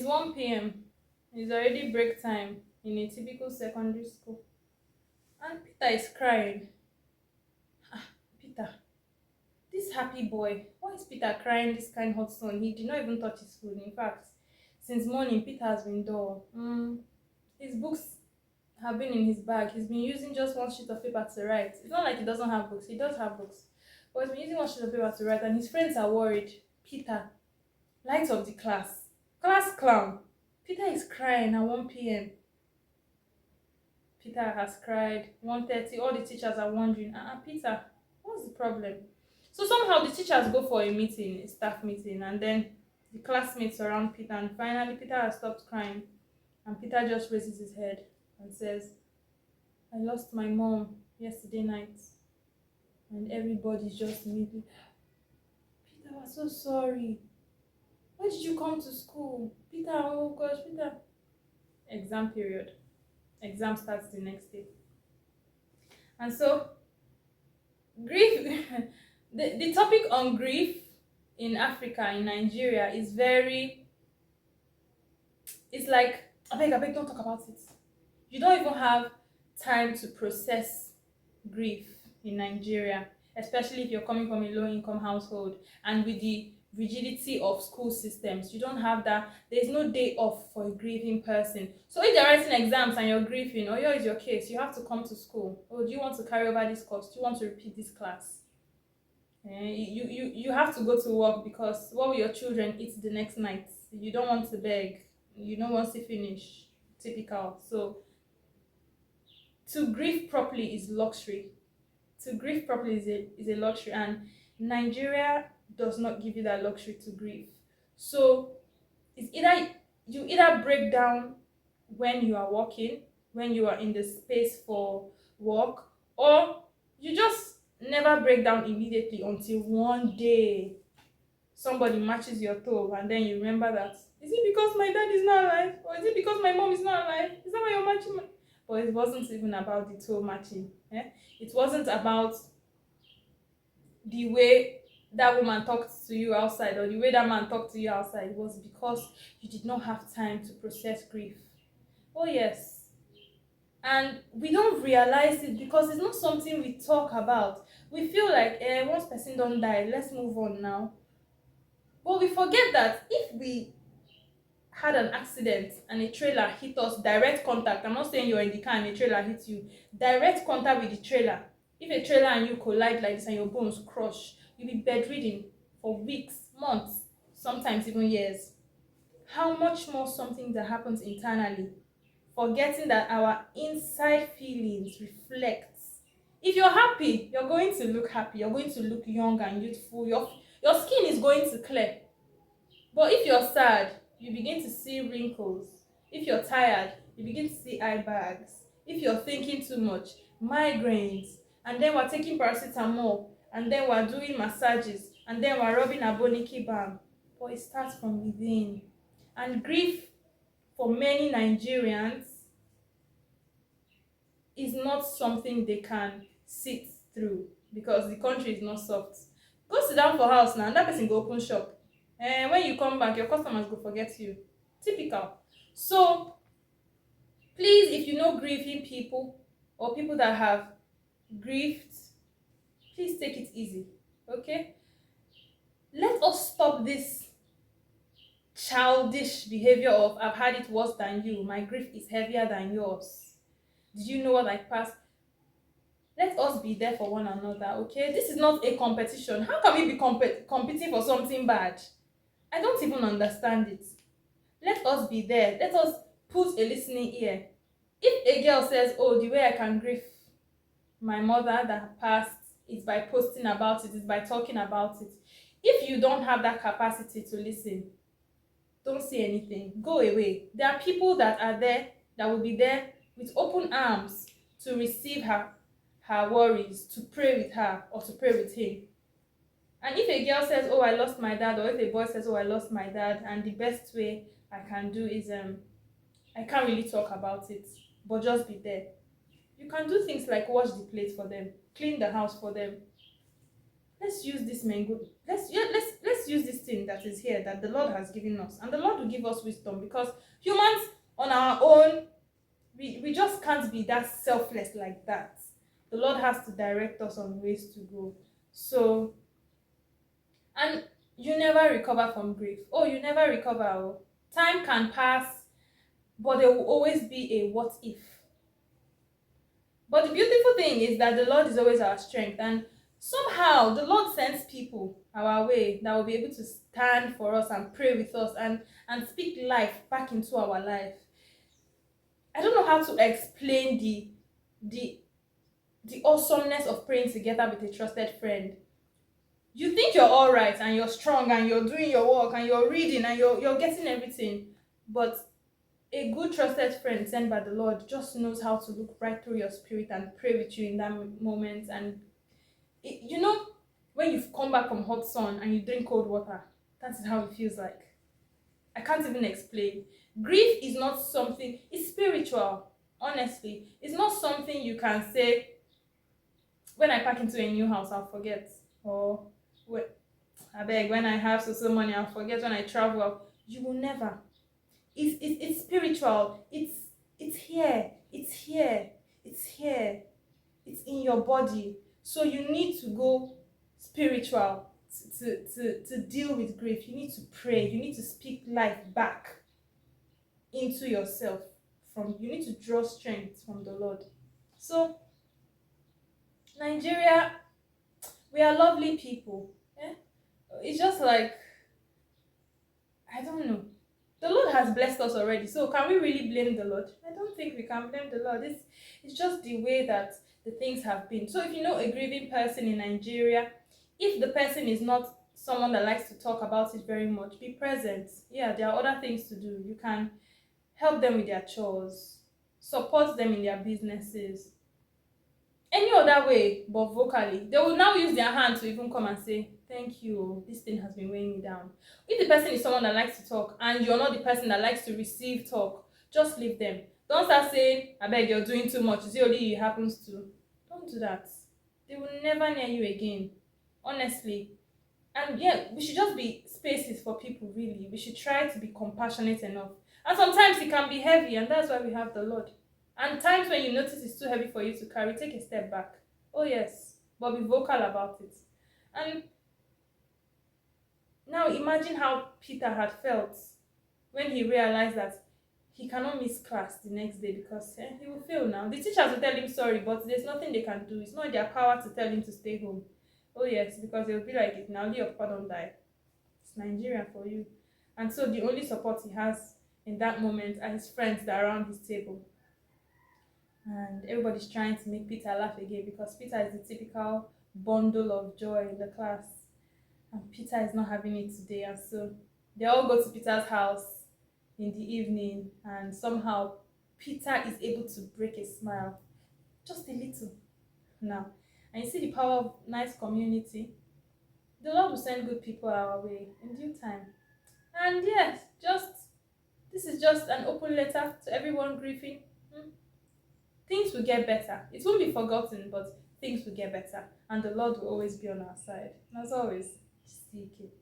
1 p.m. It's already break time in a typical secondary school. And Peter is crying. Ah, Peter, this happy boy. Why is Peter crying this kind hot sun? He did not even touch his food. In fact, since morning, Peter has been dull. His books have been in his bag. He's been using just one sheet of paper to write. It's not like he doesn't have books. He does have books. But he's been using one sheet of paper to write, and his friends are worried. Peter, light of the class. Class clown. Peter is crying at 1 p.m. Peter has cried. 1:30. All the teachers are wondering, Peter, what's the problem? So somehow the teachers go for a meeting, a staff meeting, and then the classmates surround Peter, and finally Peter has stopped crying, and Peter just raises his head and says, I lost my mom yesterday night. And everybody's just maybe, Peter, we're so sorry. Why did you come to school? Peter, oh gosh, Peter. Exam period. Exam starts the next day. And so, grief, the topic on grief in Africa, in Nigeria, is very, it's like, I beg, don't talk about it. You don't even have time to process grief in Nigeria, especially if you're coming from a low income household, and with the rigidity of school systems, you don't have that. There's no day off for a grieving person. So if they're writing exams and you're grieving, or is your case, you have to come to school. Oh, do you want to carry over this course? Do you want to repeat this class? You have to go to work, because what will your children eat the next night? You don't want to beg. You don't want to finish. Typical. So to grieve properly is luxury. To grieve properly is a luxury, and Nigeria does not give you that luxury to grieve. So it's either you either break down when you are working, when you are in the space for work, or you just never break down immediately until one day somebody matches your toe, and then you remember that, is it because my dad is not alive, or is it because my mom is not alive? Is that why you're matching But it wasn't even about the toe matching. It wasn't about the way that woman talked to you outside, or the way that man talked to you outside. It was because you did not have time to process grief. Oh yes. And we don't realize it because it's not something we talk about. We feel like, once person don't die, let's move on now. But we forget that if we had an accident and a trailer hit us, direct contact, I'm not saying you're in the car and a trailer hits you, direct contact with the trailer. If a trailer and you collide like this and your bones crush, you'll be bedridden for weeks, months, sometimes even years. How much more something that happens internally, forgetting that our inside feelings reflects. If you're happy, you're going to look happy, you're going to look young and youthful, your skin is going to clear. But if you're sad, you begin to see wrinkles. If you're tired, you begin to see eye bags. If you're thinking too much, migraines. And then we're taking paracetamol, and then we're doing massages, and then we're rubbing aboniki balm. But it starts from within. And grief for many Nigerians is not something they can sit through, because the country is not soft. Go sit down for house now, and that person go open shop. When you come back, your customers go forget you. Typical. So please, if you know grieving people or people that have grieved, please take it easy. Okay? Let us stop this childish behavior of, I've had it worse than you, my grief is heavier than yours. Did you know what I passed? Let us be there for one another. Okay? This is not a competition. How can we be competing for something bad? I don't even understand it. Let us be there. Let us put a listening ear. If a girl says, oh, the way I can grieve my mother that passed is by posting about it, is by talking about it. If you don't have that capacity to listen, don't say anything. Go away. There are people that are there, that will be there with open arms to receive her worries, to pray with her or to pray with him. And if a girl says, oh, I lost my dad, or if a boy says, oh, I lost my dad, and the best way I can do is, I can't really talk about it, but just be there. You can do things like wash the plate for them, clean the house for them, let's use this mango. Let's use this thing that is here that the Lord has given us, and the Lord will give us wisdom, because humans on our own, we just can't be that selfless like that. The Lord has to direct us on ways to go. So, and you never recover from grief. Oh, you never recover. Oh. Time can pass, but there will always be a what if. But the beautiful thing is that the Lord is always our strength, and somehow the Lord sends people our way that will be able to stand for us and pray with us and speak life back into our life. I don't know how to explain the the awesomeness of praying together with a trusted friend. You think you're all right and you're strong and you're doing your work and you're reading and you're getting everything, but a good trusted friend sent by the Lord just knows how to look right through your spirit and pray with you in that moment. And you know, when you've come back from hot sun and you drink cold water, that's how it feels like. I can't even explain. Grief is not something, it's spiritual, honestly. It's not something you can say, when I pack into a new house, I'll forget. Or, I beg, when I have so money, I'll forget. When I travel, you will never. It's spiritual. It's here. It's here. It's here. It's in your body. So you need to go spiritual to deal with grief. You need to pray. You need to speak life back into yourself. You need to draw strength from the Lord. So Nigeria, we are lovely people. Eh? It's just like, I don't know. The Lord has blessed us already, so can we really blame the Lord? I don't think we can blame the Lord. It's just the way that the things have been. So if you know a grieving person in Nigeria, if the person is not someone that likes to talk about it very much, be present. Yeah, there are other things to do. You can help them with their chores, support them in their businesses, any other way but vocally. They will now use their hand to even come and say, thank you, this thing has been weighing me down. If the person is someone that likes to talk and you're not the person that likes to receive talk, just leave them. Don't start saying, I beg, you're doing too much, it's only it happens to. Don't do that. They will never near you again, honestly. And yeah, we should just be spaces for people, really. We should try to be compassionate enough. And sometimes it can be heavy, and that's why we have the Lord. And times when you notice it's too heavy for you to carry, take a step back. Oh yes, but be vocal about it. And now imagine how Peter had felt when he realized that he cannot miss class the next day, because he will fail now. The teachers will tell him sorry, but there's nothing they can do. It's not in their power to tell him to stay home. Oh yes, because they'll be like, if now your papa don't die, it's Nigeria for you. And so the only support he has in that moment are his friends that are around his table. And everybody's trying to make Peter laugh again, because Peter is the typical bundle of joy in the class. And Peter is not having it today. And so they all go to Peter's house in the evening, and somehow Peter is able to break a smile. Just a little now. And you see the power of nice community. The Lord will send good people our way in due time. And yes, this is just an open letter to everyone grieving. Things will get better. It won't be forgotten, but things will get better. And the Lord will always be on our side. And as always, seek it.